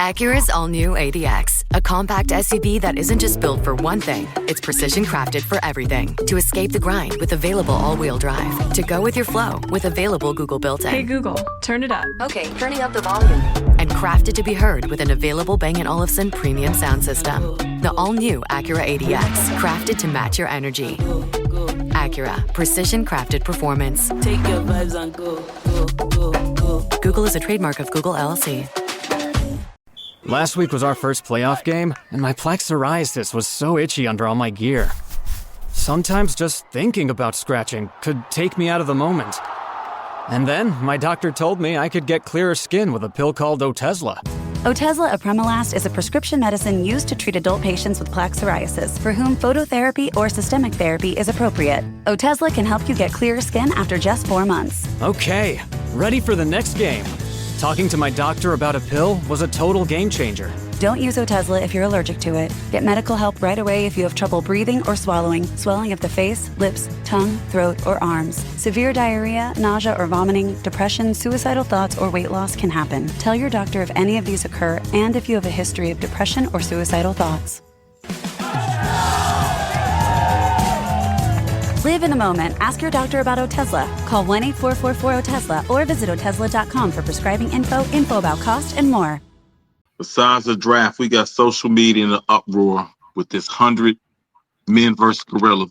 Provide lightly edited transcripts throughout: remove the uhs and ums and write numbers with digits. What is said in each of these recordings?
Acura's all-new ADX, a compact SUV that isn't just built for one thing, it's precision crafted for everything. To escape the grind with available all-wheel drive. To go with your flow with available Google built-in. Hey Google, turn it up. Okay, turning up the volume. And crafted to be heard with an available Bang & Olufsen premium sound system. The all-new Acura ADX, crafted to match your energy. Acura, precision crafted performance. Take your vibes and go, go, go, go. Google is a trademark of Google LLC. Last week was our first playoff game, and my plaque psoriasis was so itchy under all my gear. Sometimes just thinking about scratching could take me out of the moment. And then my doctor told me I could get clearer skin with a pill called Otezla. Otezla apremilast is a prescription medicine used to treat adult patients with plaque psoriasis for whom phototherapy or systemic therapy is appropriate. Otezla can help you get clearer skin after just 4 months. Okay, ready for the next game. Talking to my doctor about a pill was a total game changer. Don't use Otezla if you're allergic to it. Get medical help right away if you have trouble breathing or swallowing, swelling of the face, lips, tongue, throat, or arms. Severe diarrhea, nausea or vomiting, depression, suicidal thoughts, or weight loss can happen. Tell your doctor if any of these occur and if you have a history of depression or suicidal thoughts. Live in the moment. Ask your doctor about Otezla. Call 1-844-4-OTEZLA or visit Otezla.com for prescribing info about cost, and more. Besides the draft, we got social media in an uproar with this 100 men versus gorilla.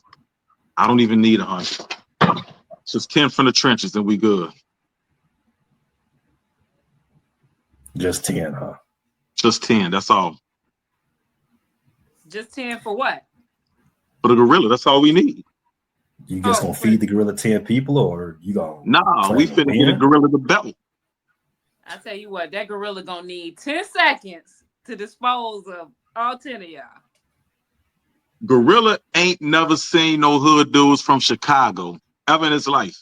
I don't even need 100. Just 10 from the trenches and we good. Just 10, huh? Just 10, that's all. Just 10 for what? For the gorilla, that's all we need. You just gonna feed the gorilla 10 people, or you gonna? Nah, we finna get a gorilla the belt. I tell you what, that gorilla gonna need 10 seconds to dispose of all 10 of y'all. Gorilla ain't never seen no hood dudes from Chicago ever in his life.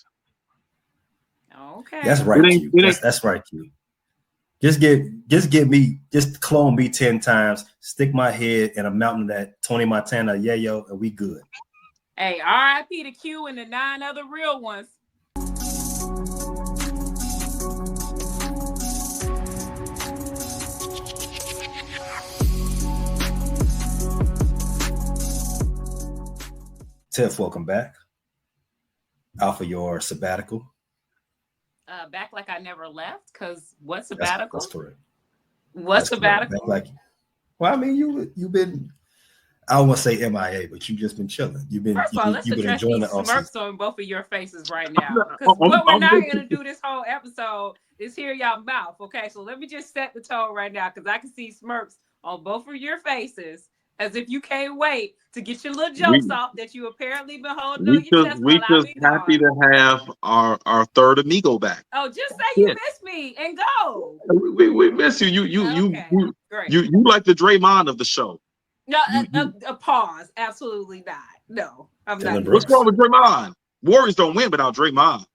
Okay. That's right, Q. That's right, Q. Just clone me 10 times, stick my head in a mountain that Tony Montana, yayo, and we good. Hey, R.I.P. to Q and the 9 other real ones. Tiff, welcome back. Out for your sabbatical. Back like I never left, because what sabbatical? That's correct. What sabbatical? Well, I mean, you've been, I don't want to say MIA, but you've just been chilling. You've been enjoying the smirks on both of your faces right now. Because what we're not going to do this whole episode is hear y'all mouth. Okay, so let me just set the tone right now, because I can see smirks on both of your faces, as if you can't wait to get your little jokes off that you apparently been holding on your chest. We just happy to have our third amigo back. Oh, just say you miss me and go. We miss you. You like the Draymond of the show. No, a pause. Absolutely not. No, I'm not. What's wrong with Draymond? Warriors don't win without Draymond.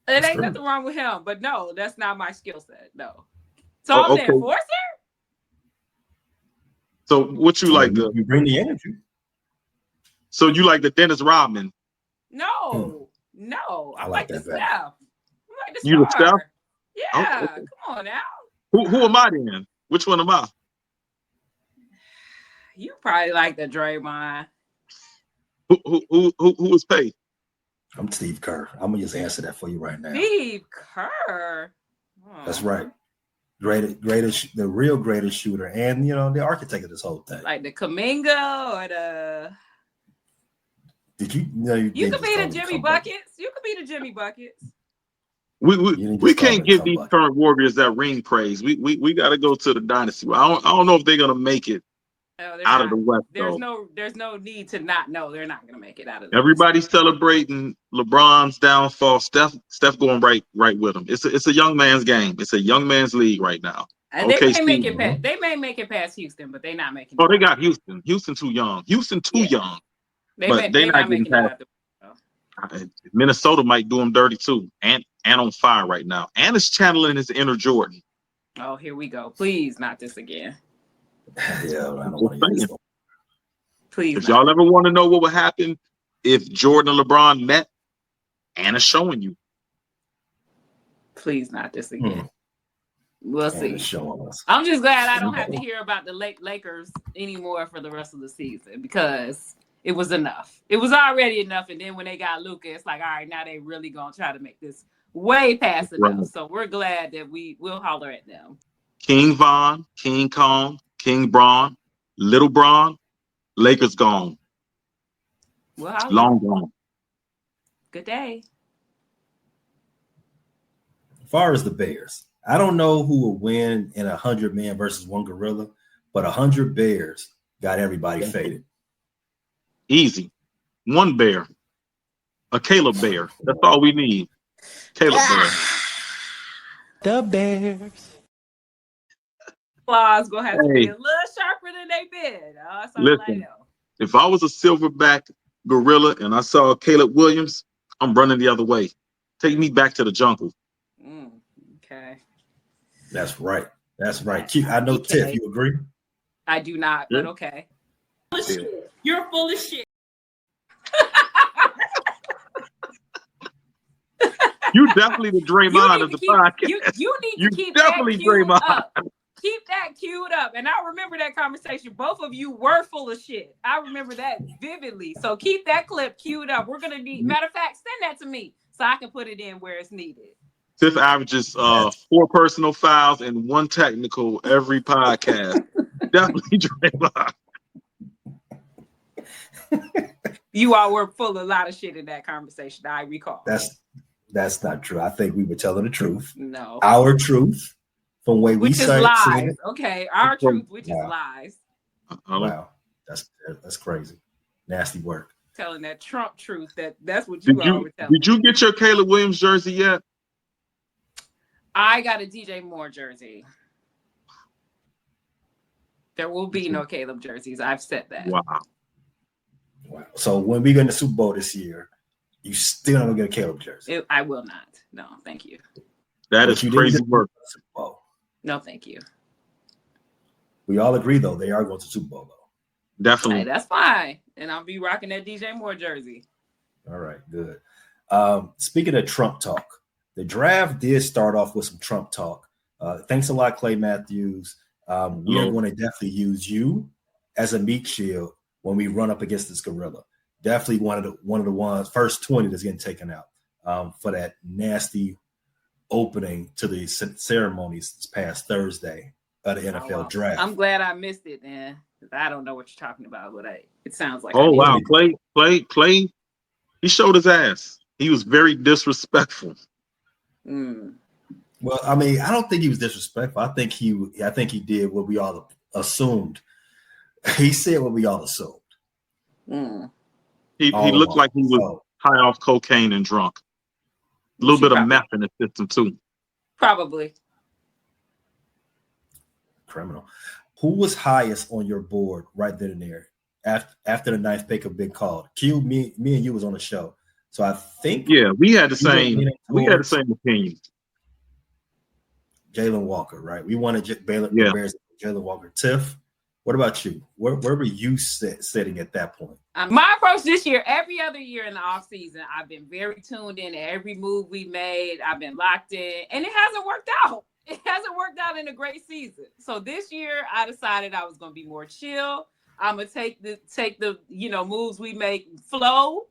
It ain't nothing wrong with him, but no, that's not my skill set. No. So I'm the enforcer? So what you like? You bring the energy. So you like the Dennis Rodman? No. I like the Steph. I like the you the Steph? Steph? Yeah. Okay. Come on now. Who am I then? Which one am I? You probably like the Draymond. Who is paid? I'm Steve Kerr. I'm gonna just answer that for you right now. Steve Kerr. That's right. The real greatest shooter, and the architect of this whole thing. Like the Kuminga or the. Did you know? You could be the Jimmy Buckets. You could be the Jimmy Buckets. We can't give these current Warriors that ring praise. We got to go to the dynasty. I don't know if they're gonna make it out of the West. There's no need to not know they're not gonna make it out of the Everybody's celebrating LeBron's downfall. Steph going right with him. It's a young man's game. It's a young man's league right now. And they may make it past Houston, but they're not making it. Oh, they got Houston. Houston too young. Young. They're not making it past. Minnesota might do them dirty too. And on fire right now. And is channeling his inner Jordan. Oh, here we go. Please, not this again. Yeah, I don't want to use it. Please. If y'all ever want to know what would happen if Jordan and LeBron met, Anna's showing you. Please, not this again. We'll see. I'm just glad I don't have to hear about the Lakers anymore for the rest of the season because it was enough. It was already enough. And then when they got Luka, it's like, all right, now they really going to try to make this way past enough. Right. So we're glad that we'll holler at them. King Von, King Kong, King Braun, Little Braun, Lakers gone. Well, long gone. Good day. As far as the Bears, I don't know who will win in 100 men versus one gorilla, but 100 Bears got everybody faded. Easy. One bear. A Caleb Bear. That's all we need. Caleb Bear. The Bears. Claws gonna have to be a little sharper than they been. That's all I know. If I was a silverback gorilla and I saw Caleb Williams, I'm running the other way. Take me back to the jungle. Okay. That's right. That's right. I know, Tiff, you agree? I do not, but okay. You're full of shit. You definitely the Draymond of the podcast. You need to keep definitely that queued up. Keep that queued up. And I remember that conversation. Both of you were full of shit. I remember that vividly. So keep that clip queued up. We're going to need, matter of fact, send that to me so I can put it in where it's needed. Tiff averages 4 personal fouls and 1 technical every podcast. Definitely Draymond. You all were full of a lot of shit in that conversation, I recall. That's not true. I think we were telling the truth. No. Our truth from way we say lies. Okay, our truth, which is lies. Wow. That's crazy. Nasty work. Telling that Trump truth. That's what you all were telling. Did you get your Caleb Williams jersey yet? I got a DJ Moore jersey. There will be no Caleb jerseys. I've said that. Wow. So when we go in the Super Bowl this year, you still don't get a Caleb jersey. I will not. No, thank you. That is crazy work. No, thank you. We all agree, though, they are going to the Super Bowl, though. Definitely. Hey, that's fine. And I'll be rocking that DJ Moore jersey. All right, good. Speaking of Trump talk, the draft did start off with some Trump talk. Thanks a lot, Clay Matthews. We are going to definitely use you as a meat shield when we run up against this gorilla. Definitely one of the ones, first 20 that's getting taken out for that nasty opening to the ceremonies this past Thursday of the NFL draft. I'm glad I missed it, man. I don't know what you're talking about, but it sounds like. Oh, wow. Clay, he showed his ass. He was very disrespectful. Well, I mean, I don't think he was disrespectful. I think he did what we all assumed. He said what we all assumed. He looked like he was high off cocaine and drunk. A little bit of meth in the system too. Probably. Criminal. Who was highest on your board right then and there after the 9th pick had been called? Q, me and you was on the show, so I think we had the same opinion. Jalen Walker, right? We wanted Jalen Walker. Tiff, what about you? Where were you sitting at that point? My approach this year, every other year in the offseason, I've been very tuned in to every move we made. I've been locked in, and it hasn't worked out. It hasn't worked out in a great season. So this year, I decided I was going to be more chill. I'm going to take the moves we make flow.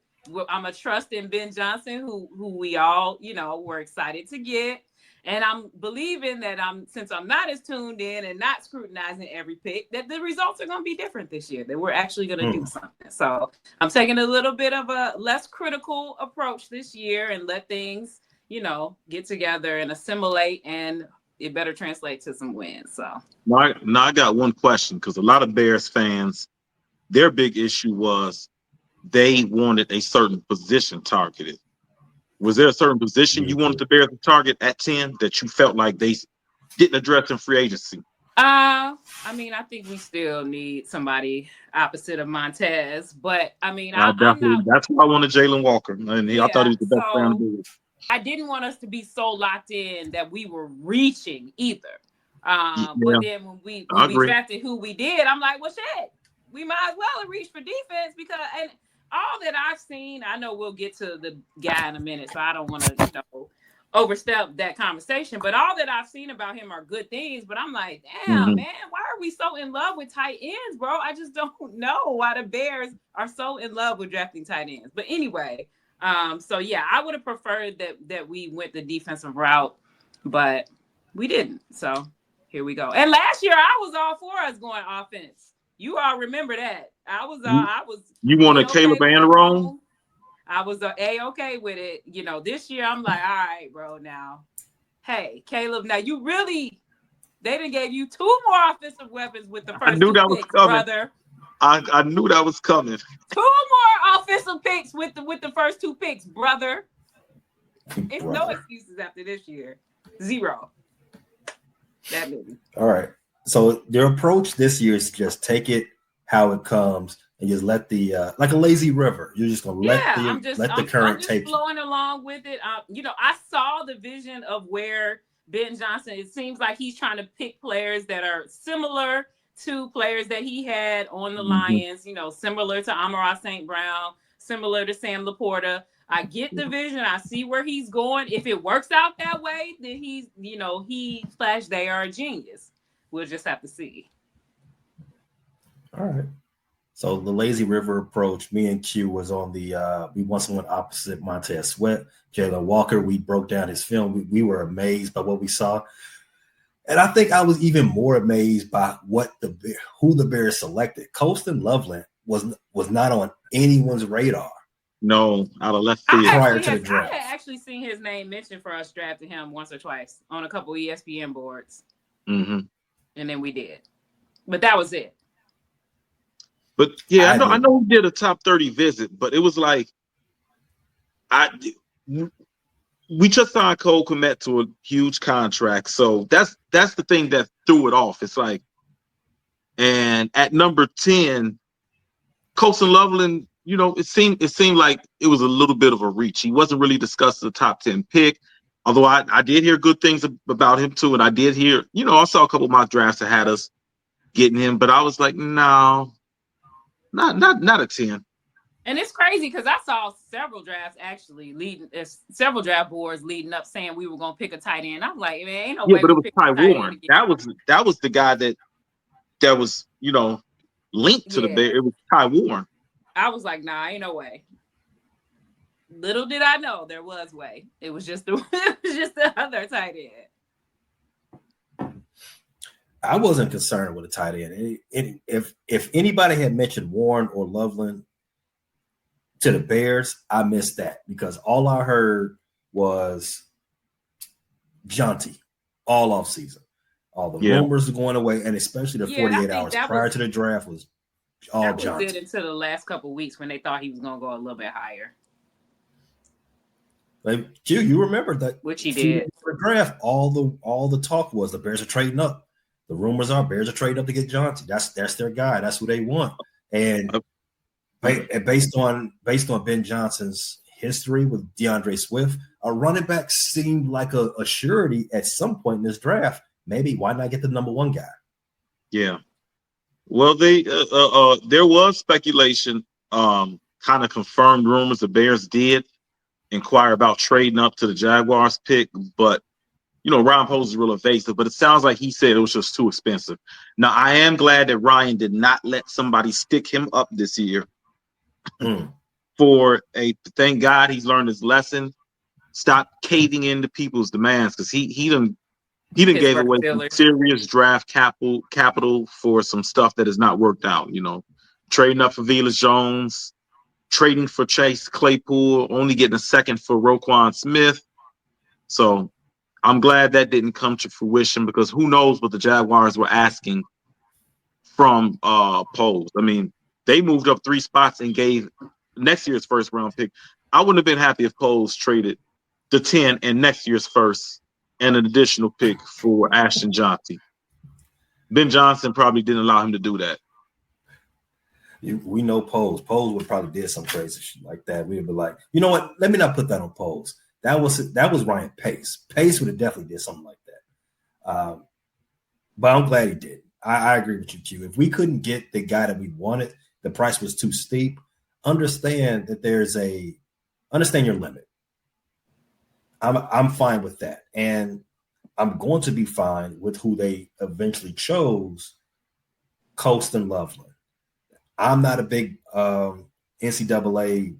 I'm going to trust in Ben Johnson, who we all, were excited to get. And I'm believing that since I'm not as tuned in and not scrutinizing every pick, that the results are going to be different this year, that we're actually going to do something. So I'm taking a little bit of a less critical approach this year and let things, get together and assimilate, and it better translate to some wins. So now I got one question, because a lot of Bears fans, their big issue was they wanted a certain position targeted. Was there a certain position you wanted the Bears to target at 10 that you felt like they didn't address in free agency? I think we still need somebody opposite of Montez, but that's why I wanted Jalen Walker, and I thought he was the best player on the board. I didn't want us to be so locked in that we were reaching either. But then when we drafted who we did, I'm like, well, shit, we might as well have reached for defense, because and all that I've seen, I know we'll get to the guy in a minute, so I don't want to overstep that conversation. But all that I've seen about him are good things. But I'm like, damn, man, why are we so in love with tight ends, bro? I just don't know why the Bears are so in love with drafting tight ends. But anyway, so yeah, I would have preferred that we went the defensive route, but we didn't. So here we go. And last year I was all for us going offense. You all remember that. I was You wanted Caleb Anderson? I was okay with it. You know, this year I'm like, all right, bro. Now, hey, Caleb. Now they done gave you 2 more offensive weapons with the first 2 picks, brother. I knew that was coming. 2 more offensive picks with the first 2 picks, brother. It's no excuses after this year. 0. That movie. All right. So their approach this year is just take it how it comes. And just let the like a lazy river. You're just gonna let the current take flowing along with it. You know, I saw the vision of where Ben Johnson. It seems like he's trying to pick players that are similar to players that he had on the Lions. You know, similar to Amon-Ra St. Brown, similar to Sam Laporta. I get the vision. I see where he's going. If it works out that way, then they are a genius. We'll just have to see. All right. So the lazy river approach, me and Q was on the we want someone opposite Montez Sweat, Jalen Walker. We broke down his film. We were amazed by what we saw. And I think I was even more amazed by who the Bears selected. Colston Loveland was not on anyone's radar. No, out of left field prior to the draft. I had actually seen his name mentioned for us drafting him once or twice on a couple ESPN boards. Mm-hmm. And then we did. But that was it. But yeah, I know he did a top 30 visit, but it was like we just signed Cole Kmet to a huge contract. So that's the thing that threw it off. It's like, and at number 10, Colston Loveland, you know, it seemed like it was a little bit of a reach. He wasn't really discussed as a top 10 pick. Although I did hear good things about him too. And I did hear, you know, I saw a couple of mock drafts that had us getting him, but I was like, no. Not a 10. And it's crazy because I saw several drafts several draft boards leading up saying we were gonna pick a tight end. I'm like, man, ain't no way. But it was Ty Warren. That was the guy that was, you know, linked to the Bears. It was Ty Warren. I was like, nah, ain't no way. Little did I know there was way. It was just the other tight end. I wasn't concerned with a tight end. If anybody had mentioned Warren or Loveland to the Bears, I missed that because all I heard was Jonty all offseason. All the rumors are going away, and especially the 48 hours prior to the draft was all Jonty. That was it until the last couple of weeks when they thought he was going to go a little bit higher. Like, you remember that? Which he did. For the draft, all the talk was the Bears are trading up. The rumors are Bears are trading up to get Jonty. That's their guy. That's who they want. And based on Ben Johnson's history with DeAndre Swift, a running back seemed like a surety at some point in this draft. Maybe why not get the number 1 guy? Yeah. Well, there was speculation, kind of confirmed rumors the Bears did inquire about trading up to the Jaguars pick, but you know, Ryan Poles is real evasive, but it sounds like he said it was just too expensive. Now, I am glad that Ryan did not let somebody stick him up this year. Thank God he's learned his lesson. Stop caving into people's demands because he done gave away some serious draft capital for some stuff that has not worked out. You know, trading up for Velus Jones, trading for Chase Claypool, only getting a second for Roquan Smith. So I'm glad that didn't come to fruition because who knows what the Jaguars were asking from Poles. I mean, they moved up 3 spots and gave next year's first round pick. I wouldn't have been happy if Poles traded the 10 and next year's first and an additional pick for Ashton Jonty. Ben Johnson probably didn't allow him to do that. We know Poles. Poles would probably did some crazy shit like that. We'd be like, you know what? Let me not put that on Poles. That was Ryan Pace. Pace would have definitely did something like that. But I'm glad he did. I agree with you, Q. If we couldn't get the guy that we wanted, the price was too steep. Understand that understand your limit. I'm fine with that, and I'm going to be fine with who they eventually chose, Colston Loveland. I'm not a big NCAA.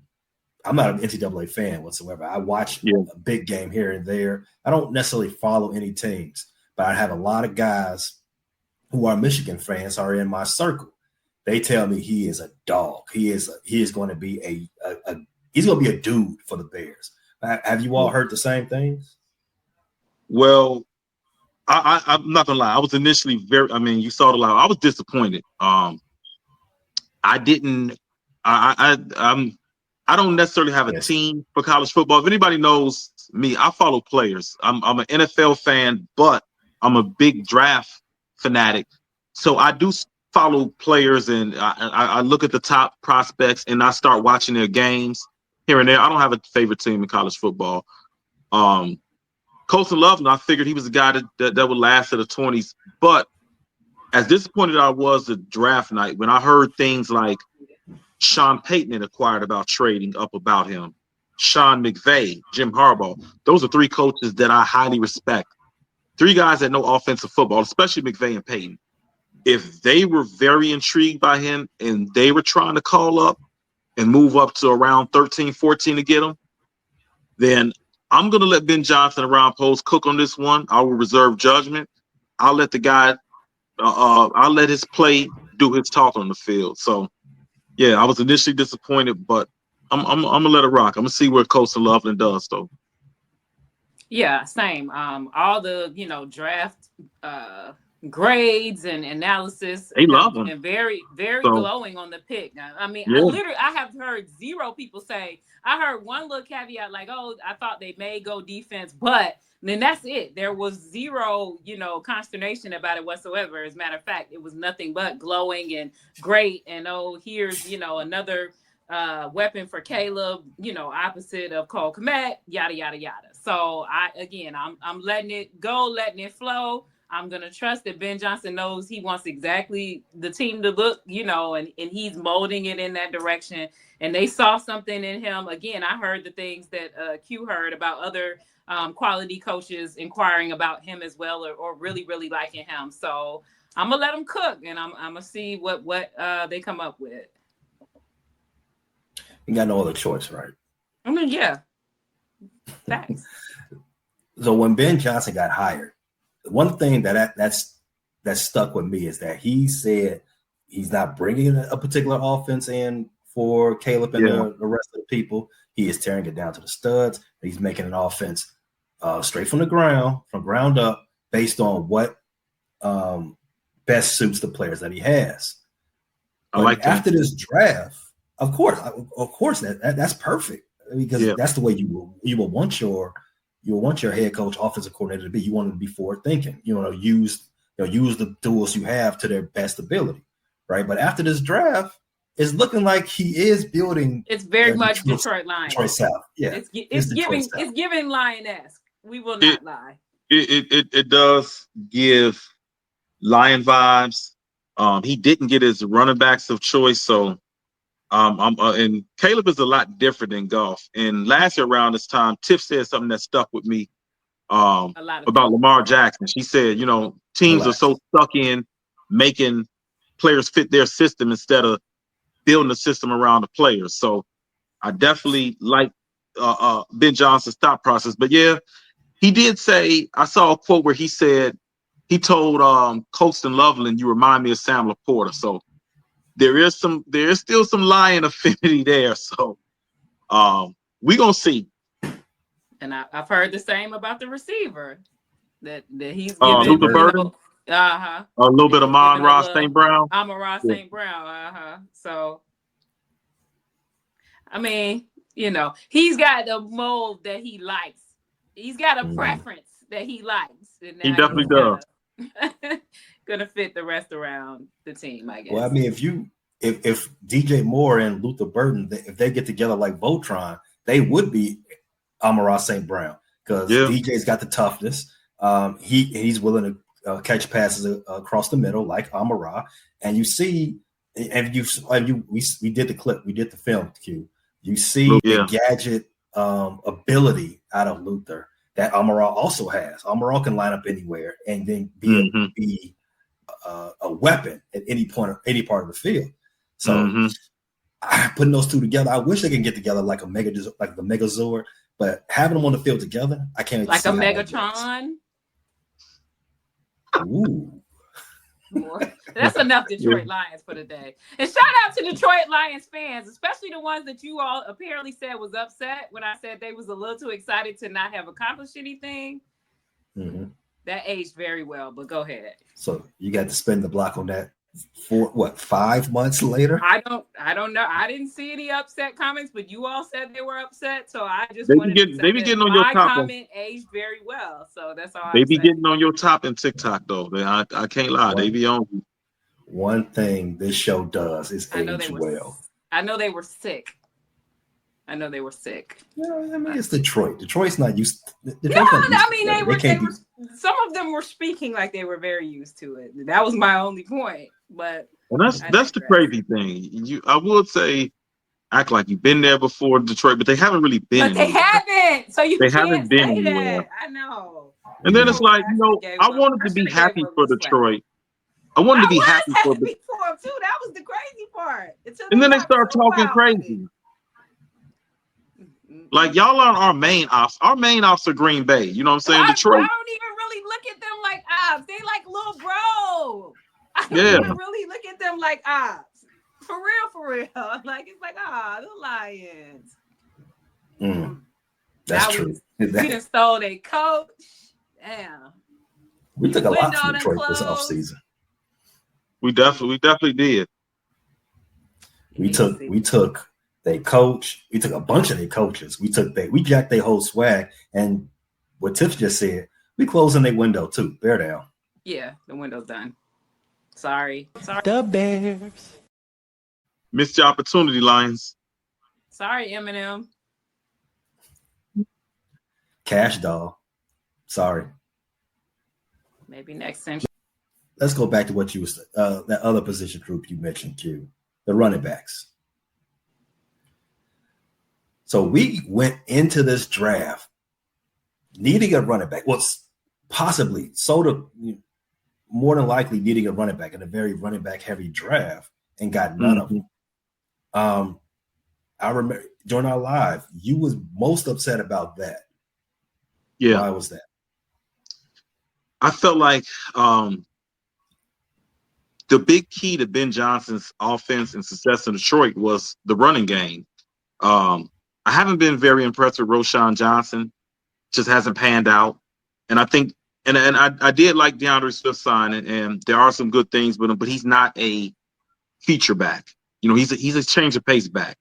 I'm not an NCAA fan whatsoever. I watch a big game here and there. I don't necessarily follow any teams, but I have a lot of guys who are Michigan fans are in my circle. They tell me he is a dog. He is going to be he's going to be a dude for the Bears. Have you all heard the same things? Well, I'm not gonna lie. I was initially you saw the line. I was disappointed. I don't necessarily have a team for college football. If anybody knows me, I follow players. I'm an NFL fan, but I'm a big draft fanatic. So I do follow players, and I look at the top prospects, and I start watching their games here and there. I don't have a favorite team in college football. Colston Loveland, I figured he was a guy that would last to the 20s. But as disappointed I was the draft night when I heard things like Sean Payton had acquired about trading up about him, Sean McVay, Jim Harbaugh. Those are three coaches that I highly respect. Three guys that know offensive football, especially McVay and Payton. If they were very intrigued by him and they were trying to call up and move up to around 13, 14 to get him, then I'm going to let Ben Johnson and Ron Post cook on this one. I will reserve judgment. I'll let the guy, I'll let his play do his talk on the field. So, yeah, I was initially disappointed, but I'm going to let it rock. I'm going to see where Colston Loveland does, though. Yeah, same. All the, draft grades and analysis. They love him. And very, very glowing on the pick. I mean, I have heard zero people say, I heard one little caveat like, oh, I thought they may go defense, but then that's it. There was zero, consternation about it whatsoever. As a matter of fact, it was nothing but glowing and great. And here's, another weapon for Caleb, opposite of Cole Kmet, yada, yada, yada. So I'm letting it go, letting it flow. I'm going to trust that Ben Johnson knows he wants exactly the team to look, and he's molding it in that direction. And they saw something in him. Again, I heard the things that Q heard about other quality coaches inquiring about him as well, or really, really liking him. So I'm going to let him cook, and I'm going to see what they come up with. You got no other choice, right? I mean, yeah. Thanks. So when Ben Johnson got hired, one thing that stuck with me is that he said he's not bringing a particular offense in for Caleb and the rest of the people. He is tearing it down to the studs. He's making an offense straight from ground up, based on what best suits the players that he has. After this draft, of course, that's perfect, because that's the way you will want your head coach, offensive coordinator to be. You want them to be forward thinking. Use the tools you have to their best ability, right? But after this draft, it's looking like he is building. It's very much Detroit Lions. Detroit South, yeah. It's giving Lion-esque. We will not lie. It does give Lion vibes. He didn't get his running backs of choice, so. And Caleb is a lot different than Goff. And last year around this time, Tiff said something that stuck with me about Lamar Jackson. She said, teams are so stuck in making players fit their system instead of building a system around the players. So I definitely like Ben Johnson's thought process. But yeah, he did say, I saw a quote where he said, he told Colston Loveland, you remind me of Sam Laporta. So there is still some Lion affinity there. So we're going to see. And I've heard the same about the receiver that he's giving Luther Burden. A little bit of Amon-Ra St. Brown. Amon-Ra St. Brown. So, I mean, he's got the mold that he likes. He's got a preference that he likes. And he definitely does. Gonna fit the rest around the team, I guess. Well, I mean, if DJ Moore and Luther Burden, if they get together like Voltron, they would be Amon-Ra St. Brown, because DJ's got the toughness. He's willing to catch passes across the middle like Amon-Ra, and you see, we did the clip, we did the film, Q. You see the gadget ability out of Luther, that Amaral also has. Amaral can line up anywhere and then be a weapon at any point, any part of the field. So putting those two together, I wish they can get together like the Megazord, but having them on the field together, I can't like see a how that Megatron. Ooh. That's enough Detroit Lions for the day. And shout out to Detroit Lions fans, especially the ones that you all apparently said was upset when I said they was a little too excited to not have accomplished anything. That aged very well, but go ahead. So you got to spend the block on that for 5 months later? I don't know. I didn't see any upset comments, but you all said they were upset. So I just They wanted to say be that getting on your my top. comment aged very well. So that's all. They be getting on your top in TikTok though. I can't lie. They be on. One thing this show does is age well. I know they were sick. Yeah, I mean, it's Detroit. Detroit's not used. I mean, they were. Some of them were speaking like they were very used to it. That was my only point. But that's the crazy thing. I would say, act like you've been there before, Detroit, but they haven't really been. But they haven't. So they haven't been anywhere. I know. And then it's like, I wanted to be happy for Detroit. I wanted to be happy for them too. That was the crazy part. And then they start talking crazy. Like, y'all are our main ops. Our main ops are Green Bay. You know what I'm saying? Detroit. I don't even really look at them like ops. They like little bro. I don't even really look at them like ops. For real. Like, it's like, the Lions. That's true. We done stole their coach. Damn. We took a lot from Detroit this offseason. We definitely did. We took their coach. We took a bunch of their coaches. We jacked their whole swag. And what Tiff just said, we closing their window too. Bear down. Yeah, the window's done. Sorry. The Bears. Missed your opportunity, Lions. Sorry, Eminem. Cash doll. Sorry. Maybe next century. Let's go back to what you was that other position group you mentioned, Q, the running backs. So we went into this draft needing a running back. Well, possibly more than likely needing a running back in a very running back heavy draft and got none of them. I remember during our live, you was most upset about that. Yeah. Why was that? I felt like the big key to Ben Johnson's offense and success in Detroit was the running game. I haven't been very impressed with Roschon Johnson. Just hasn't panned out. And I think, and I did like DeAndre Swift signing, and there are some good things with him, but he's not a feature back. You know, he's a change of pace back.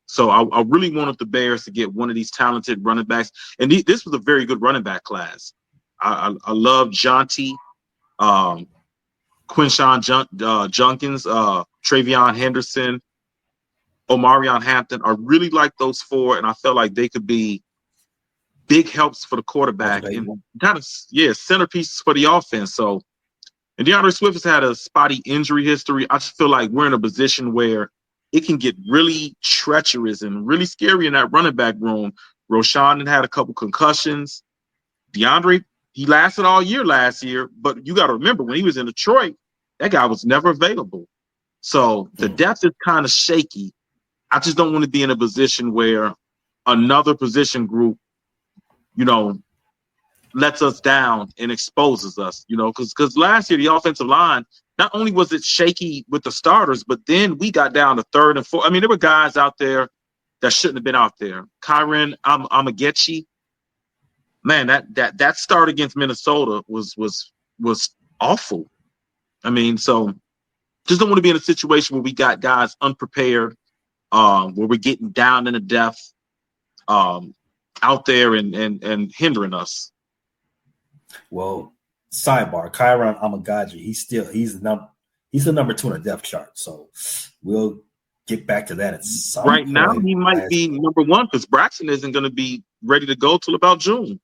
So I really wanted the Bears to get one of these talented running backs. And this was a very good running back class. I love Jonty, Quinshawn Junkins, Travion Henderson, Omarion Hampton. I really like those four, and I felt like they could be big helps for the quarterback and kind of centerpieces for the offense. So, and DeAndre Swift has had a spotty injury history. I just feel like we're in a position where it can get really treacherous and really scary in that running back room. Roschon had a couple concussions. DeAndre, he lasted all year last year, but you got to remember when he was in Detroit, that guy was never available. So the depth is kind of shaky. I just don't want to be in a position where another position group, lets us down and exposes us, because last year the offensive line, not only was it shaky with the starters, but then we got down to third and fourth. I mean, there were guys out there that shouldn't have been out there. Kyron Amagechi, man, that start against Minnesota was awful. I mean, so just don't want to be in a situation where we got guys unprepared, where we're getting down in the depth out there and hindering us. Well, sidebar, Kyron Amagaji, he's the number 2 on the depth chart. So we'll get back to that at some point. Right now, he might be number 1 because Braxton isn't going to be ready to go till about June.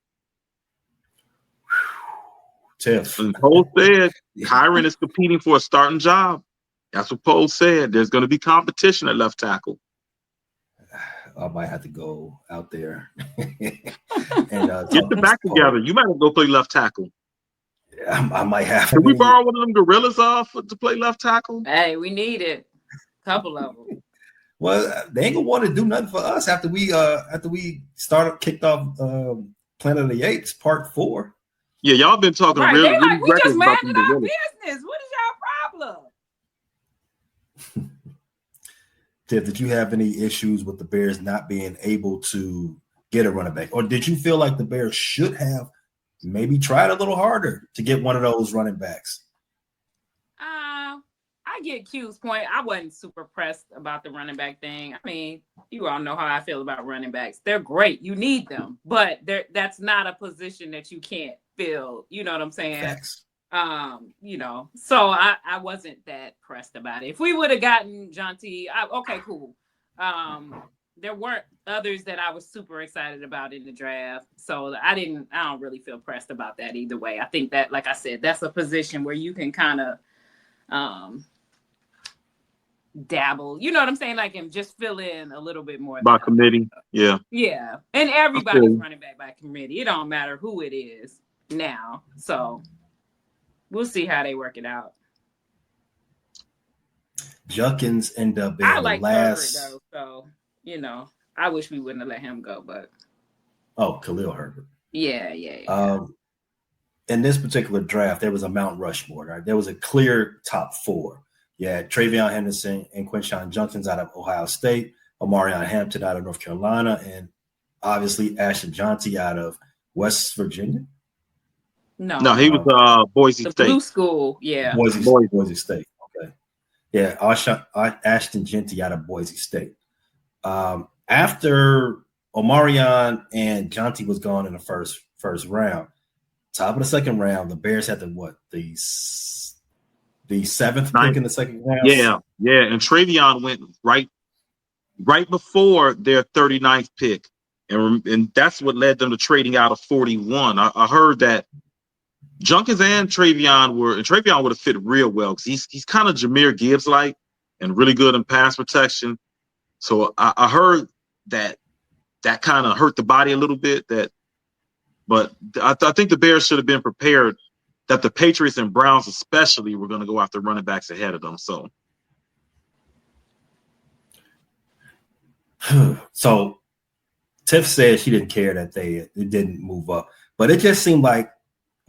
Tiff. And Poe said Kyron is competing for a starting job. That's what Poe said. There's going to be competition at left tackle. I might have to go out there and Get the back together. You might have to go play left tackle. I might have. Can we borrow one of them gorillas off to play left tackle? Hey, we need it. Couple of them. Well, they ain't gonna want to do nothing for us after we kicked off Planet of the Apes Part 4. Yeah, y'all been talking Right, really, they really like, we just about minding them our gorillas. business. What is y'all problem? Tiff, did you have any issues with the Bears not being able to get a running back, or did you feel like the Bears should have maybe tried a little harder to get one of those running backs? I get Q's point. I wasn't super pressed about the running back thing. I mean, you all know how I feel about running backs. They're great. You need them, but that's not a position that you can't fill. You know what I'm saying? Facts. So I wasn't that pressed about it. If we would have gotten Jonty, okay, cool. There weren't others that I was super excited about in the draft. So I don't really feel pressed about that either way. I think that, like I said, that's a position where you can kind of dabble, you know what I'm saying? Like, and just fill in a little bit more. By committee. Yeah. Yeah. And everybody's running back by committee. It don't matter who it is now. So we'll see how they work it out. Junkins ended up being I like the last. Herbert, though, so I wish we wouldn't have let him go, but Khalil Herbert. Yeah. In this particular draft, there was a Mount Rushmore. Right? There was a clear top 4. You had Travion Henderson and Quinshon Judkins out of Ohio State, Omarion Hampton out of North Carolina, and obviously Ashton Jonty out of West Virginia. No, he was Boise State. Blue school, yeah. Boise State. Okay. Yeah, Ashton Jonty out of Boise State. After Omarion and Jonty was gone in the first round, top of the second round, the Bears had the 7th pick in the second round. Yeah. And Travion went right before their 39th pick. And that's what led them to trading out of 41. I heard that Junkins and Travion would have fit real well because he's kind of Jahmyr Gibbs like and really good in pass protection. So I heard that kind of hurt the body a little bit. But I think the Bears should have been prepared that the Patriots and Browns especially were going to go after running backs ahead of them. So Tiff said she didn't care that it didn't move up, but it just seemed like,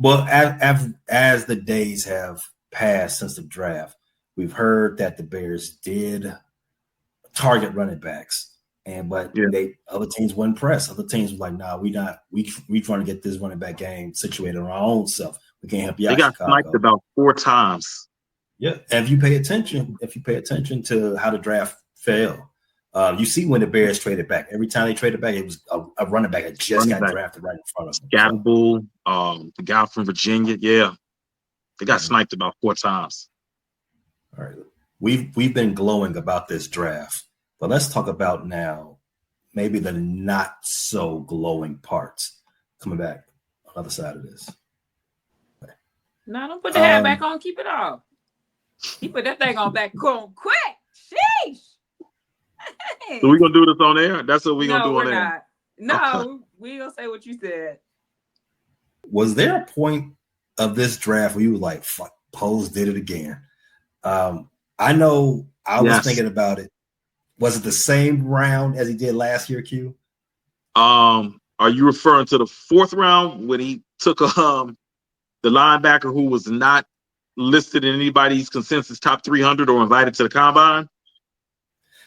well, as the days have passed since the draft, we've heard that the Bears did target running backs, but other teams weren't pressed. Other teams were like, "Nah, we trying to get this running back game situated on our own self. We can't help you out." They got sniped about 4 times. Yeah, and if you pay attention to how the draft fell, you see when the Bears traded back. Every time they traded back, it was a running back that just got drafted right in front of them. Scatterbull, the guy from Virginia, they got sniped about 4 times. All right, we've been glowing about this draft, but let's talk about now maybe the not so glowing parts coming back on the other side of this. No, don't put the hat back on. Keep it off. He put that thing on back on quick. Sheesh. Hey. So we're going to do this on air? That's what we're going to do on air? No, we going to say what you said. Was there a point of this draft where you were like, fuck, Pose did it again? I know I was thinking about it. Was it the same round as he did last year, Q? Are you referring to the 4th round when he took the linebacker who was not listed in anybody's consensus top 300 or invited to the combine?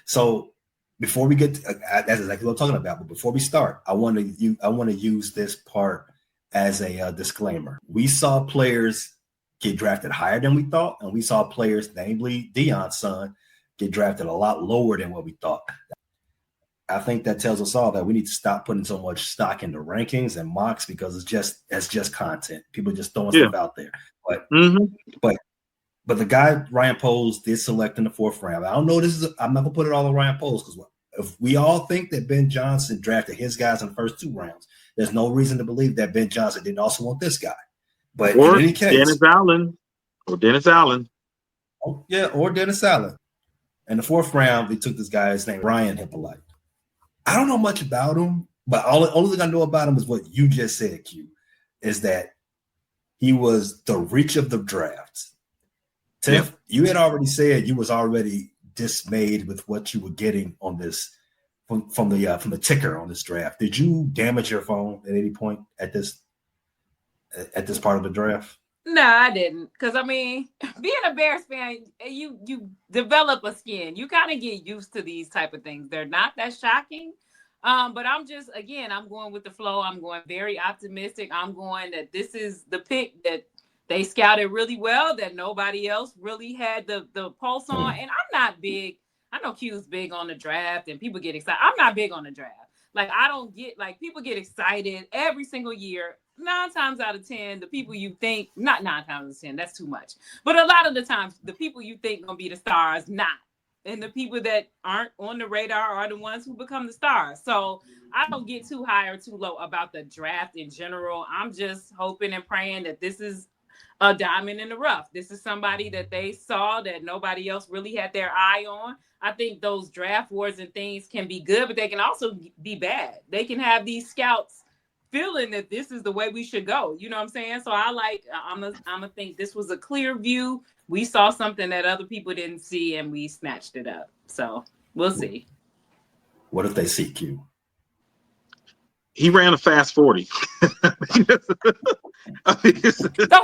So before we get that's exactly what I'm talking about. But before we start, I want to use this part as a disclaimer. We saw players get drafted higher than we thought, and we saw players, namely Deion's son, get drafted a lot lower than what we thought. I think that tells us all that we need to stop putting so much stock into rankings and mocks because it's just content. People just throwing stuff out there. But the guy Ryan Poles did select in the 4th round. I don't know. I'm not gonna put it all on Ryan Poles because if we all think that Ben Johnson drafted his guys in the first 2 rounds, there's no reason to believe that Ben Johnson didn't also want this guy. But or in any case, Dennis Allen. Oh, yeah, or Dennis Allen. In the 4th round, they took this guy's name, Ryan Hippolyte. I don't know much about him, but only thing I know about him is what you just said, Q, is that he was the reach of the draft. Tiff, you had already said you was already dismayed with what you were getting on this from the ticker on this draft. Did you damage your phone at any point at this part of the draft? No, I didn't. Because, I mean, being a Bears fan, you develop a skin. You kind of get used to these type of things. They're not that shocking. But I'm just, again, I'm going with the flow. I'm going very optimistic. I'm going that this is the pick that they scouted really well, that nobody else really had the pulse on. And I'm not big. I know Q's big on the draft and people get excited. I'm not big on the draft. Like, I don't get, like, people get excited every single year. 9 times out of 10, the people you think, not 9 times out of 10, that's too much. But a lot of the times, the people you think gonna be the stars, not. And the people that aren't on the radar are the ones who become the stars. So I don't get too high or too low about the draft in general. I'm just hoping and praying that this is a diamond in the rough. This is somebody that they saw that nobody else really had their eye on. I think those draft wars and things can be good, but they can also be bad. They can have these scouts feeling that this is the way we should go. You know what I'm saying? So I'm gonna think this was a clear view. We saw something that other people didn't see and we snatched it up. So we'll see. What if they seek you? He ran a fast 40. So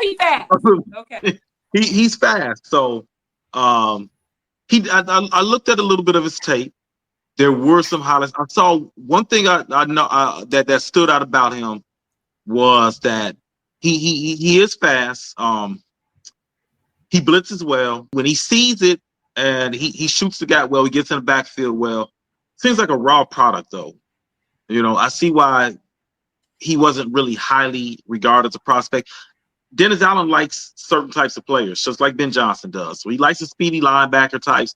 he fast. Okay. He's fast. So I looked at a little bit of his tape. There were some highlights. I saw one thing I know that stood out about him was that he is fast. He blitzes well. When he sees it and he shoots the guy well, he gets in the backfield well. Seems like a raw product though. You know, I see why he wasn't really highly regarded as a prospect. Dennis Allen likes certain types of players, just like Ben Johnson does. So he likes the speedy linebacker types.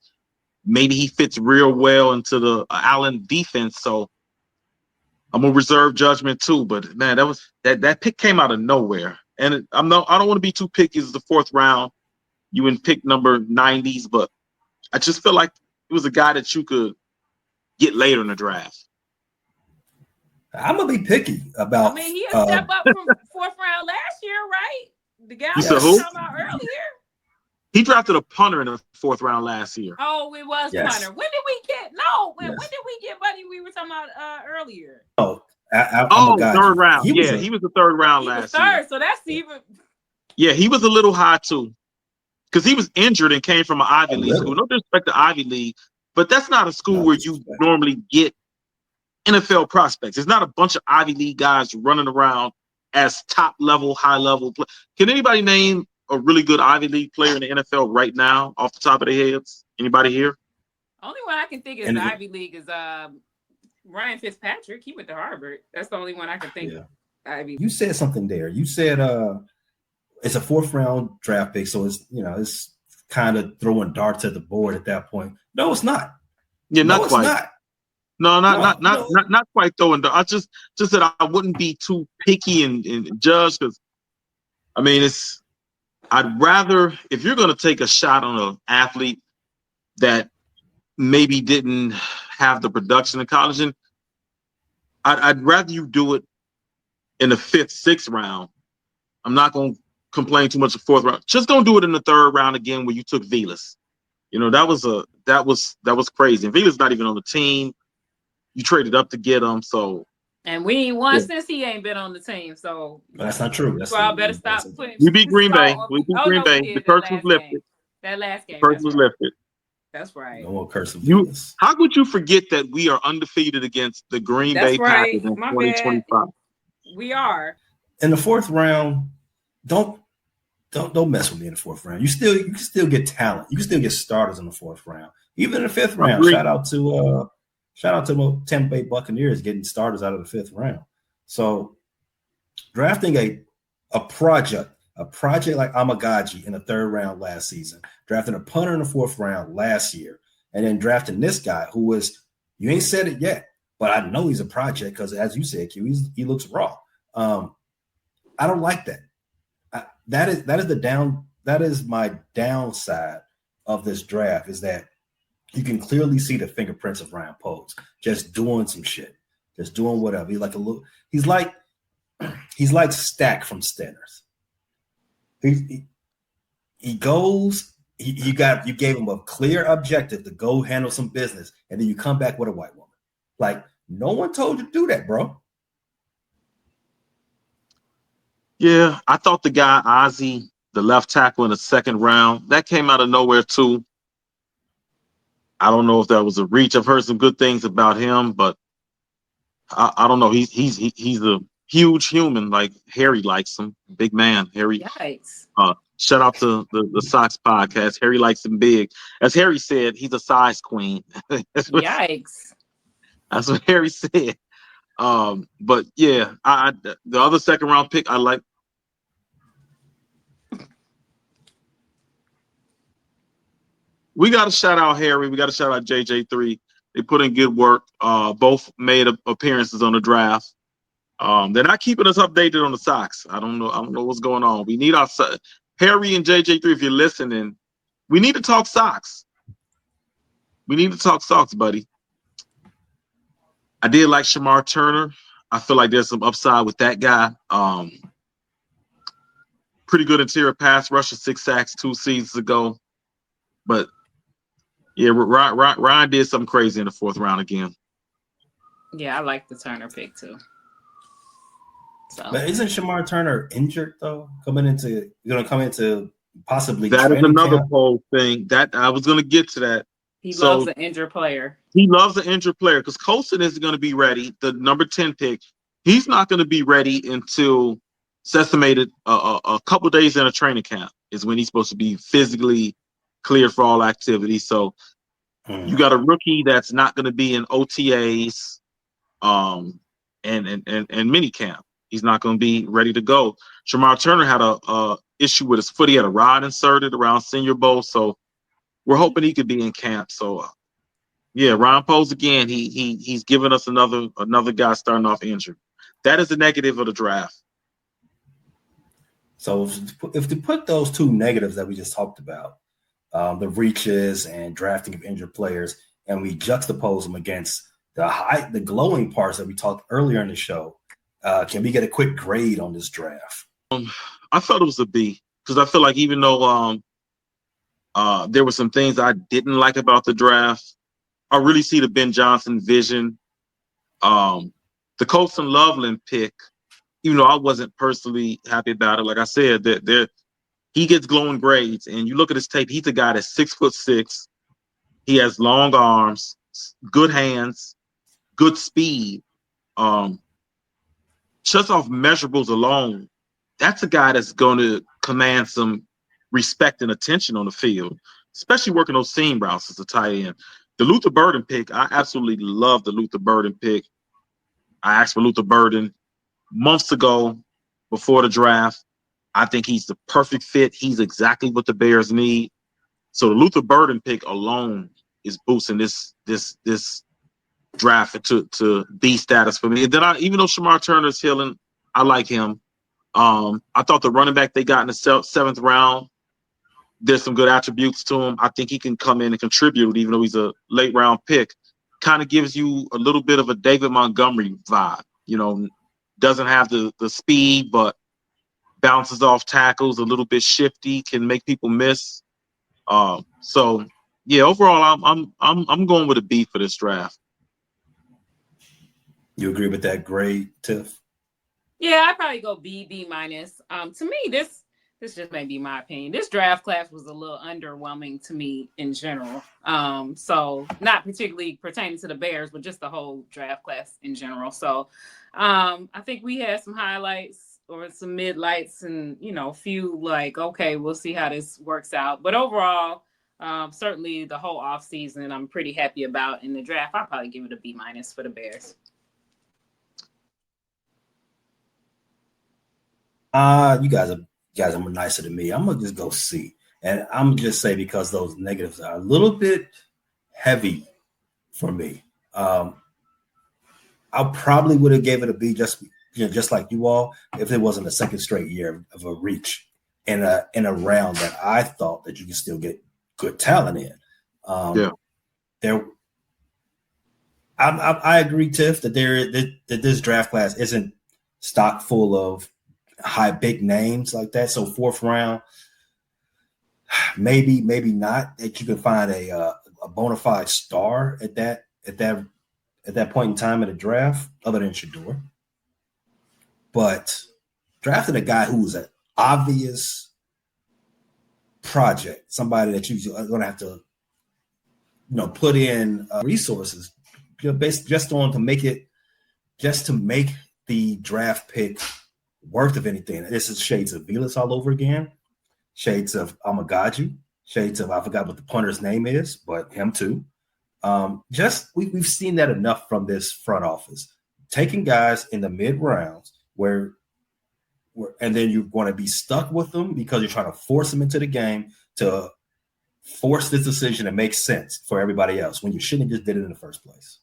Maybe he fits real well into the Allen defense. So I'm gonna reserve judgment too. But man, that pick came out of nowhere. And I don't want to be too picky. It's the 4th round. You in pick number 90s, but I just feel like it was a guy that you could get later in the draft. I'm gonna be picky about. I mean, he a step up from 4th round last year, right? The guy we were talking about earlier. He drafted a punter in the 4th round last year. Oh, it was punter. When did we get? No, when did we get Buddy? We were talking about earlier. Oh, third round. He was the 3rd round last year. So that's even. Yeah, he was a little high too, because he was injured and came from an Ivy League school. No disrespect to Ivy League, but that's not a school where you normally get NFL prospects. It's not a bunch of Ivy League guys running around as top level, high level. Can anybody name a really good Ivy League player in the NFL right now off the top of their heads? Anybody here? Only one I can think is Ivy League is Ryan Fitzpatrick. He went to Harvard. That's the only one I can think of. Ivy League. You said something there. You said it's a 4th round draft pick, so it's kind of throwing darts at the board at that point. No, it's not. Yeah, not it's quite. Not. No, not quite throwing darts. I just said I wouldn't be too picky and judge, because I mean I'd rather, if you're going to take a shot on an athlete that maybe didn't have the production in college, and I'd rather you do it in the 5th, 6th round. I'm not going to complain too much of 4th round. Just going to do it in the 3rd round again where you took Velas. You know, that was crazy. And Velas not even on the team. You traded up to get him, so. And we ain't won since he ain't been on the team, so. That's not true. Well, better stop putting. We beat Green Bay. Green Bay. The curse was lifted. That last game. The curse was lifted. That's right. No more curse of How could you forget that we are undefeated against the Green Bay Packers in 2025? We are. In the 4th round, don't mess with me in the 4th round. You can still get talent. You can still get starters in the 4th round. Even in the 5th round. Shout out to the Tampa Bay Buccaneers getting starters out of the 5th round. So drafting a project like Amagaji in the 3rd round last season, drafting a punter in the 4th round last year, and then drafting this guy who was, you ain't said it yet, but I know he's a project because, as you said, Q, he looks raw. I don't like that. That is my downside of this draft, is that you can clearly see the fingerprints of Ryan Poles just doing some shit, just doing whatever. He's like Stack from Stenners. He goes. You gave him a clear objective to go handle some business, and then you come back with a white woman. Like, no one told you to do that, bro. Yeah, I thought the guy Ozzy, the left tackle in the second round, that came out of nowhere too. I don't know if that was a reach. I've heard some good things about him, but I don't know. He's a huge human. Like Harry likes him, big man. Harry. Yikes. Shout out to the Sox podcast. Harry likes him big. As Harry said, he's a size queen. Yikes. That's what Harry said. But yeah, the other second round pick I like. We got to shout out Harry. We got to shout out JJ3. They put in good work. Both made appearances on the draft. They're not keeping us updated on the Sox. I don't know what's going on. We need our Harry and JJ3. If you're listening, we need to talk Sox. We need to talk Sox, buddy. I did like Shamar Turner. I feel like there's some upside with that guy. Pretty good interior pass rusher, 6 sacks 2 seasons ago. But yeah, Ryan did something crazy in the 4th round again. Yeah, I like the Turner pick too. So. But isn't Shamar Turner injured though? Going to come into possibly that is another camp? whole thing that I was going to get to that. He loves an injured player. He loves an injured player because Colson isn't going to be ready. The number 10 pick, he's not going to be ready until it's estimated a couple days in a training camp is when he's supposed to be physically cleared for all activity. So you got a rookie that's not going to be in OTAs, and mini camp. He's not going to be ready to go. Shamar Turner had a issue with his foot. He had a rod inserted around Senior Bowl, so we're hoping he could be in camp. So, yeah, Ryan Poles again. He's given us another guy starting off injured. That is the negative of the draft. So if to put those two negatives that we just talked about, the reaches and drafting of injured players, and we juxtapose them against the glowing parts that we talked earlier in the show, can we get a quick grade on this draft? I felt it was a B because I feel like even though there were some things I didn't like about the draft, I really see the Ben Johnson vision. The Colson Loveland pick, even though I wasn't personally happy about it, like I said, he gets glowing grades. And you look at his tape, he's a guy that's 6'6". He has long arms, good hands, good speed. Just off measurables alone, that's a guy that's going to command some respect and attention on the field, especially working those seam routes as a tight end. The Luther Burden pick, I absolutely love the Luther Burden pick. I asked for Luther Burden months ago before the draft. I think he's the perfect fit. He's exactly what the Bears need. So the Luther Burden pick alone is boosting this draft to B status for me. And then even though Shamar Turner's healing, I like him. I thought the running back they got in the 7th round, there's some good attributes to him. I think he can come in and contribute, even though he's a late round pick. Kind of gives you a little bit of a David Montgomery vibe. Doesn't have the speed, but bounces off tackles, a little bit shifty, can make people miss. So yeah, overall, I'm going with a B for this draft. You agree with that grade, Tiff? Yeah, I'd probably go B minus. To me, this just may be my opinion. This draft class was a little underwhelming to me in general. So not particularly pertaining to the Bears, but just the whole draft class in general. So I think we had some highlights or some mid-lights and, a few like, okay, we'll see how this works out. But overall, certainly the whole offseason I'm pretty happy about. In the draft, I'll probably give it a B minus for the Bears. You guys are more nicer than me. I'm gonna just go C, and I'm gonna just say because those negatives are a little bit heavy for me. I probably would have gave it a B, just like you all, if it wasn't a second straight year of a reach in a round that I thought that you could still get good talent in. Yeah. I agree, Tiff, that that this draft class isn't stock full of big names like that. So fourth round, maybe not that you can find a bona fide star at that point in time in the draft, other than Shador. But drafting a guy who's an obvious project, somebody that you're going to have to, put in resources, just on to make it, just to make the draft pick worth of anything. This is shades of Velas all over again, shades of Amagaju, shades of, I forgot what the punter's name is, but him too. We've seen that enough from this front office, taking guys in the mid rounds and then you're going to be stuck with them because you're trying to force them into the game to force this decision to make sense for everybody else when you shouldn't have just did it in the first place.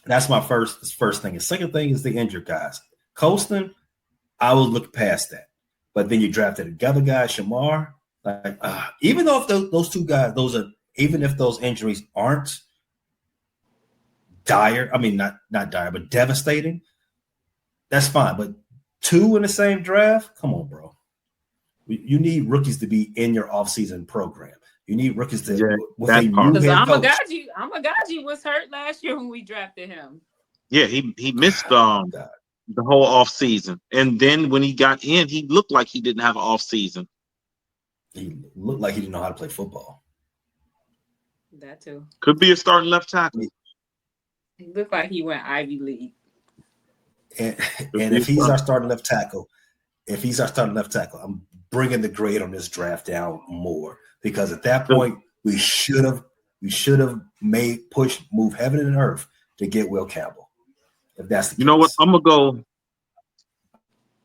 That's my first thing. The second thing is the injured guys. Colston, I will look past that. But then you drafted another guy, Shamar. Even though if those two guys, even if those injuries aren't dire, I mean not dire, but devastating, that's fine. But two in the same draft, come on, bro. You need rookies to be in your offseason program. You need rookies to with a new head coach. Amagaji was hurt last year when we drafted him. Yeah, he missed the whole off season, and then when he got in, he looked like he didn't have an off season. He looked like he didn't know how to play football. That too. Could be a starting left tackle. He looked like he went Ivy League. And if he's our starting left tackle, I'm bringing the grade on this draft down more, because at that point we should have move heaven and earth to get Will Campbell. If that's the case. You know what? I'm gonna go.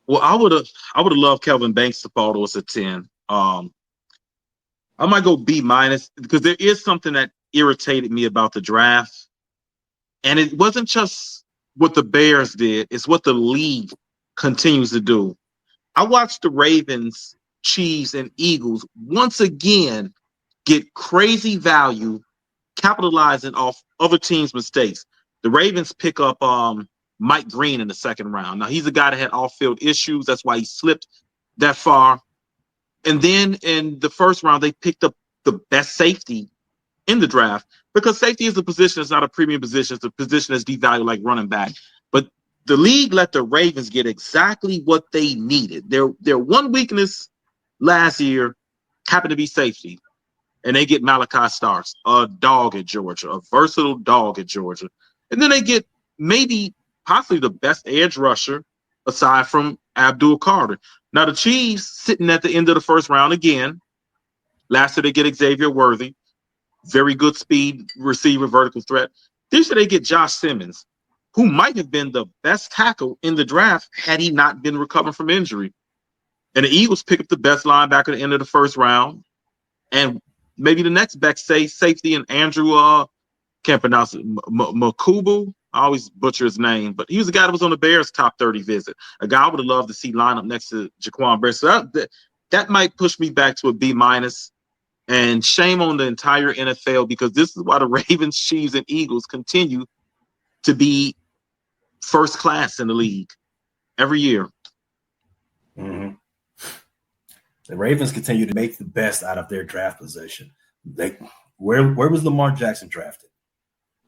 Well, I would have loved Kelvin Banks to fall to us at 10. I might go B- because there is something that irritated me about the draft, and it wasn't just what the Bears did, it's what the league continues to do. I watched the Ravens, Chiefs, and Eagles once again get crazy value capitalizing off other teams' mistakes. The Ravens pick up Mike Green in the second round. Now, he's a guy that had off-field issues. That's why he slipped that far. And then in the first round, they picked up the best safety in the draft, because safety is a position that's not a premium position. It's a position that's devalued like running back. But the league let the Ravens get exactly what they needed. Their one weakness last year happened to be safety, and they get Malachi Starks, a dog at Georgia, a versatile dog at Georgia. And then they get possibly the best edge rusher aside from Abdul Carter. Now, the Chiefs sitting at the end of the first round again. Last year, they get Xavier Worthy. Very good speed receiver, vertical threat. This year they get Josh Simmons, who might have been the best tackle in the draft had he not been recovering from injury. And the Eagles pick up the best linebacker at the end of the first round. And maybe the next best safety, and Andrew, can't pronounce it, Makubu. I always butcher his name, but he was the guy that was on the Bears' top 30 visit. A guy I would have loved to see line up next to Jaquan Brisker. So that might push me back to a B-. And shame on the entire NFL, because this is why the Ravens, Chiefs, and Eagles continue to be first class in the league every year. Mm-hmm. The Ravens continue to make the best out of their draft position. Where was Lamar Jackson drafted?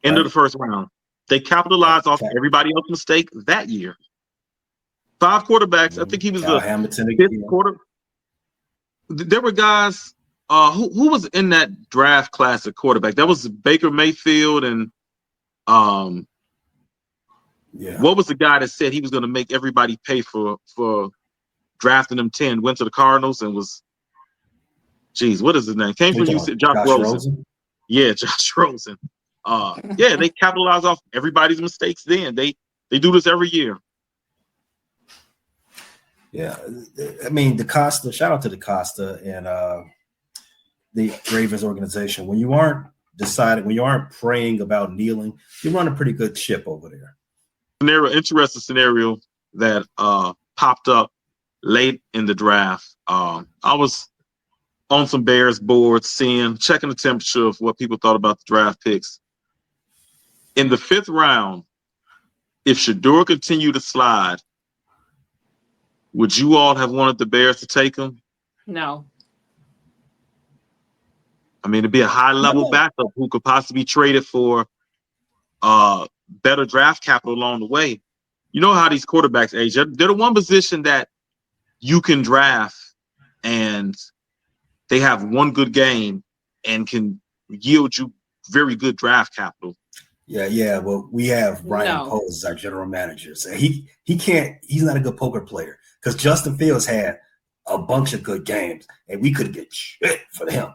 End of the first round. They capitalized off everybody else's mistake that year. 5 quarterbacks. Mm-hmm. I think he was the fifth quarter. There were guys. Who was in that draft class at quarterback? That was Baker Mayfield, and what was the guy that said he was going to make everybody pay for drafting them 10? Went to the Cardinals and was, what is his name? Came from UC, Josh Rosen. Yeah, Josh Rosen. They capitalize off everybody's mistakes. Then they do this every year. Yeah, I mean, DaCosta. Shout out to DaCosta and the Ravens organization. When you aren't praying about kneeling, you run a pretty good ship over there. Interesting scenario that popped up late in the draft. I was on some Bears boards, checking the temperature of what people thought about the draft picks. In the 5th round, if Shador continued to slide, would you all have wanted the Bears to take him? No. I mean, it'd be a high-level backup who could possibly be traded for better draft capital along the way. You know how these quarterbacks age. They're the one position that you can draft and they have one good game and can yield you very good draft capital. Yeah. Well, we have Ryan Poles as our general manager. So he can't. He's not a good poker player because Justin Fields had a bunch of good games and we couldn't get shit for him.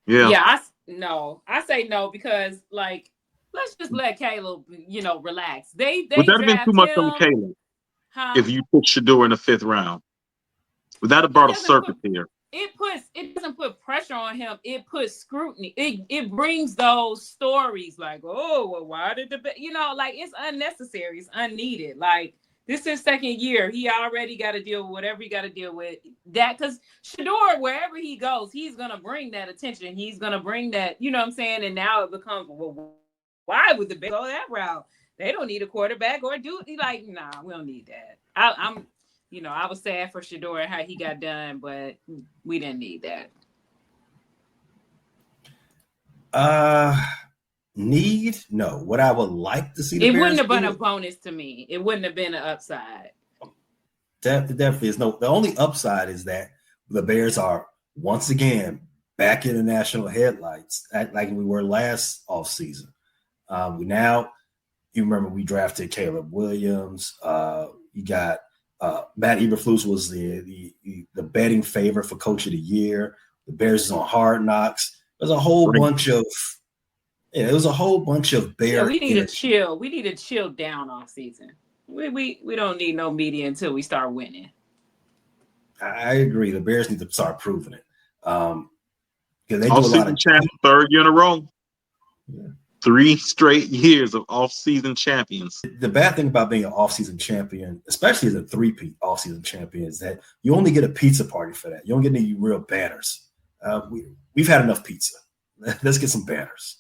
Yeah. I say no because like let's just let Caleb, relax. They would that have been too much on Caleb if you put Shador in the 5th round? Would that have brought a circus here? It doesn't put pressure on him. It puts scrutiny. It brings those stories like, oh, well, why did like it's unnecessary. It's unneeded. Like this is his 2nd year. He already got to deal with whatever he got to deal with. That because Shador, wherever he goes, he's gonna bring that attention. He's gonna bring that. You know what I'm saying? And now it becomes, well, why would the Bears go that route? They don't need a quarterback or do like, nah, we don't need that. I was sad for Shador and how he got done, but we didn't need that. No. What I would like to see, it wouldn't have been a bonus to me. It wouldn't have been an upside. Definitely is no. The only upside is that the Bears are once again back in the national headlights, like we were last offseason. You remember we drafted Caleb Williams. You got Matt Eberflus was the betting favorite for Coach of the Year. The Bears is on Hard Knocks. There's a whole bunch of Bear. Yeah, we need to chill. We need to chill down off season. We don't need no media until we start winning. I agree. The Bears need to start proving it. Because they do a Off-season lot of champ, 3rd year in a row. Yeah. 3 straight years of off-season champions. The bad thing about being an off-season champion, especially as a 3-peat off-season champion, is that you only get a pizza party for that. You don't get any real banners. We've had enough pizza. Let's get some banners.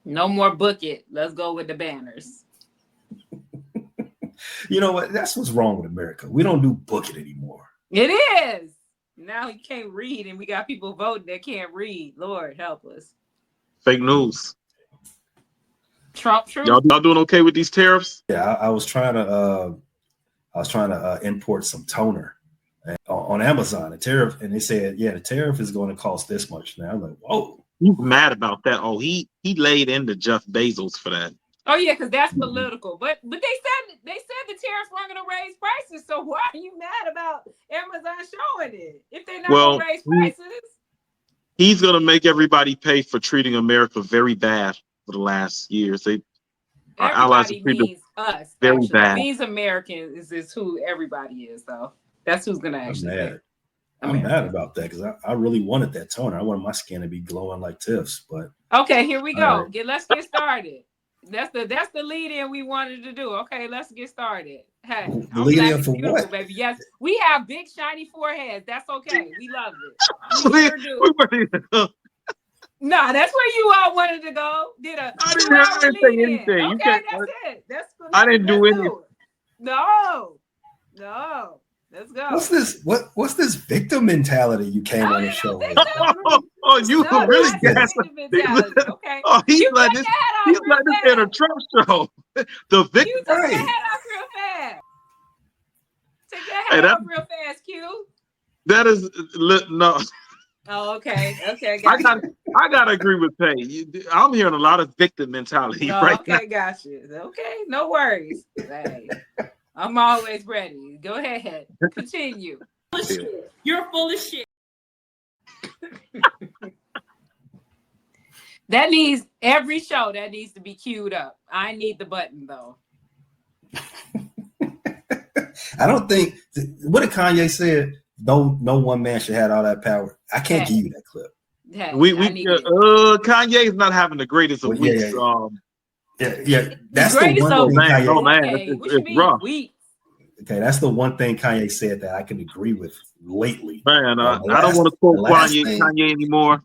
No more book it. Let's go with the banners. You know what? That's what's wrong with America. We don't do book it anymore. It is. Now you can't read, and we got people voting that can't read. Lord help us. Fake news. Trump truth. Y'all doing okay with these tariffs? Yeah, I was trying to import some toner on Amazon. The tariff, and they said, the tariff is going to cost this much. Now I'm like, whoa. He's mad about that. Oh, he laid into Jeff Bezos for that. Oh yeah, because that's political. But they said the tariffs weren't going to raise prices. So why are you mad about Amazon showing it if they're not going to raise prices? He's going to make everybody pay for treating America very bad for the last years. Our allies are treated means us. very actually. bad. Means Americans is who everybody is, though. That's who's going to actually pay. I'm mad about that because I really wanted that toner. I wanted my skin to be glowing like Tiff's. But okay, here we go. Right. Let's get started. That's the lead-in we wanted to do. Okay, let's get started. Hey, the lead-in for what, baby? Yes, we have big shiny foreheads. That's okay. We love it. We sure do. No, that's where you all wanted to go. I didn't say anything. Okay, that's it. I didn't do anything. No. Let's go. What's this victim mentality you came on the show with? You really gassed. Okay. Oh, he's like this in a Trump show. The victim. You took your head off real fast. Take your head off real fast, Q. That is no. Oh, okay. I gotta agree with Pay. I'm hearing a lot of victim mentality right now. Okay, got you. Okay, no worries. Hey, I'm always ready. Go ahead. Continue. You're full of shit. That needs every show that needs to be queued up. I need the button though. I don't think what did Kanye said? No one man should have all that power. I can't give you that clip. Kanye is not having the greatest of weeks. Yeah, that's the one thing. It's rough. Okay, that's the one thing Kanye said that I can agree with lately. Man, I don't want to quote Kanye anymore.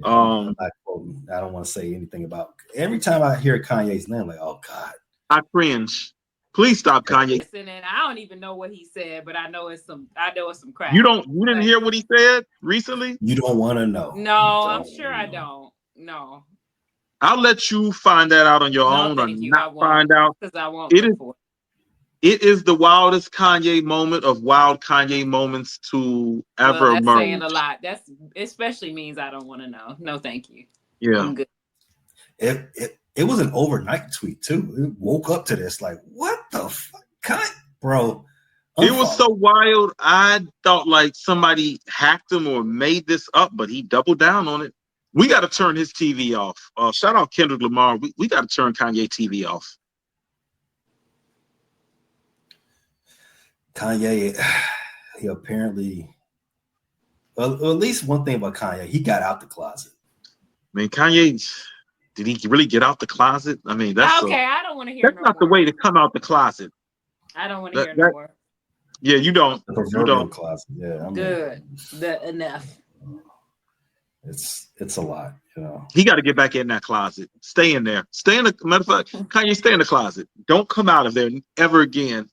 I'm not quoting. I don't want to say anything about. Every time I hear Kanye's name, I'm like, oh God, I cringe. Please stop, Kanye. And I don't even know what he said, but I know it's some crap. You didn't hear what he said recently? You don't want to know. No, I'm sure I don't. No. I'll let you find that out on your own, or not find out. Because I won't. It is the wildest Kanye moment of wild Kanye moments to ever that's emerge. Saying a lot. That especially means I don't want to know. No, thank you. Yeah. I'm good. It was an overnight tweet too. It woke up to this like, what the fuck, bro? It was so wild. I thought like somebody hacked him or made this up, but he doubled down on it. We got to turn his TV off. Shout out Kendrick Lamar. We got to turn Kanye TV off. Kanye, he apparently, well, at least one thing about Kanye, he got out the closet. I mean, Kanye, did he really get out the closet? I mean, that's okay. I don't want to hear. That's not the way to come out the closet. I don't want to hear no more. Yeah, you don't. The proverbial closet. Yeah, good. Enough. It's a lot, you know. He got to get back in that closet. Stay in there. Stay in the matter of fact, Kanye, stay in the closet. Don't come out of there ever again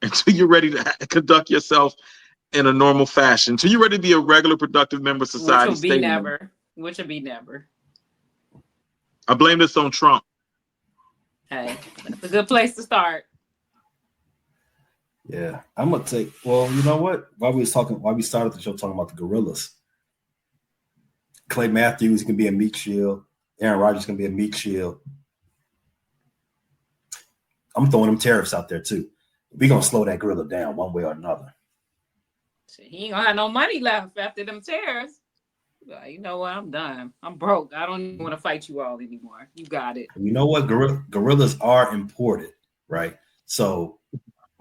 until you're ready to conduct yourself in a normal fashion. Until you're ready to be a regular, productive member of society. Which will be never. I blame this on Trump. Hey, that's a good place to start. Yeah, I'm gonna take. Well, you know what? While we started the show talking about the gorillas, Clay Matthews can be a meat shield. Aaron Rodgers can be a meat shield. I'm throwing them tariffs out there too. We're gonna slow that gorilla down one way or another. He ain't gonna have no money left after them tariffs. You know what? I'm done. I'm broke. I don't even want to fight you all anymore. You got it. You know what? Gorillas are imported, right? So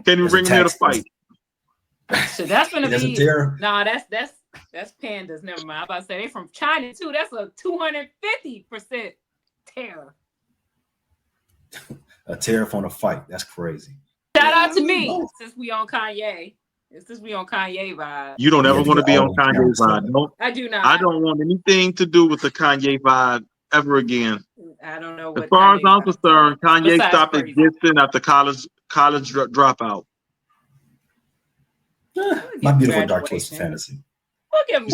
can you bring them here to fight? So that's gonna be no. That's pandas. Never mind. I'm about to say they from China too. That's a 250% tariff. A tariff on a fight. That's crazy. Shout out to me since we on Kanye. Since we on Kanye vibe. You don't ever want to be on Kanye vibe. No, I do not. I don't want anything to do with the Kanye vibe ever again. I don't know what. As far as I'm concerned, Kanye stopped existing after college dropout. My beautiful dark twisted fantasy. We'll give him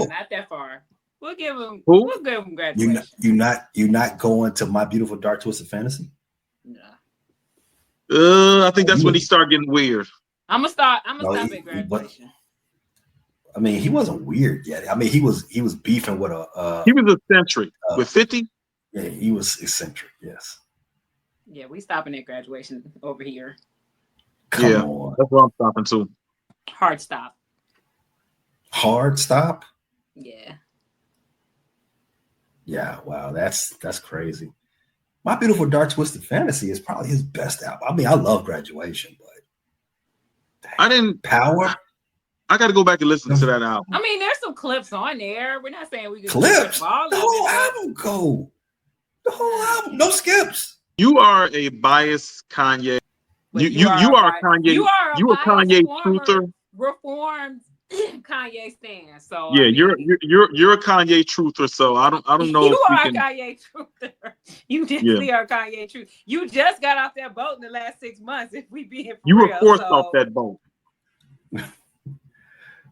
not that far. We'll give him. Who? We'll give him graduation. You not going to my beautiful dark twisted fantasy? I think that's when he started getting weird. I'm gonna stop at graduation. I mean, he wasn't weird yet. I mean, he was beefing with a. He was eccentric with 50. Yeah, he was eccentric. Yes. Yeah, we stopping at graduation over here. Come on. That's what I'm stopping too. Hard stop. Hard stop. Yeah. Yeah. Wow. That's crazy. My Beautiful Dark Twisted Fantasy is probably his best album. I mean, I love Graduation, but I didn't Power. I got to go back and listen to that album. I mean, there's some clips on there. We're not saying we can clips. The whole album go. The whole album, no skips. You are a biased Kanye. You are Kanye. You are Kanye truther. Reformed Kanye stan. So yeah, you're a Kanye truther. So I don't know. You are a Kanye truther. You definitely are Kanye truther. You just got off that boat in the last 6 months. If we being for you real, were forced off that boat.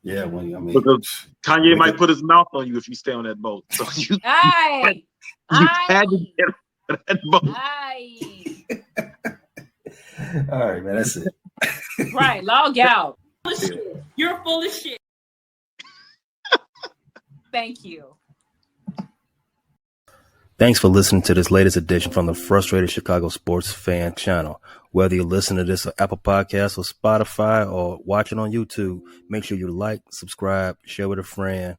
Yeah, well, I mean, because Kanye might put his mouth on you if you stay on that boat. So you had to get on that boat. All right, man, that's it. Right, log out. You're full of shit. Thank you. Thanks for listening to this latest edition from the Frustrated Chicago Sports Fan channel. Whether you listen to this on Apple Podcasts or Spotify or watching on YouTube, make sure you like, subscribe, share with a friend,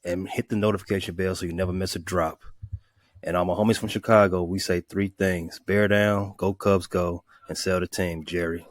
and hit the notification bell so you never miss a drop. And all my homies from Chicago, we say 3 things: bear down, go Cubs go, and sell the team, Jerry.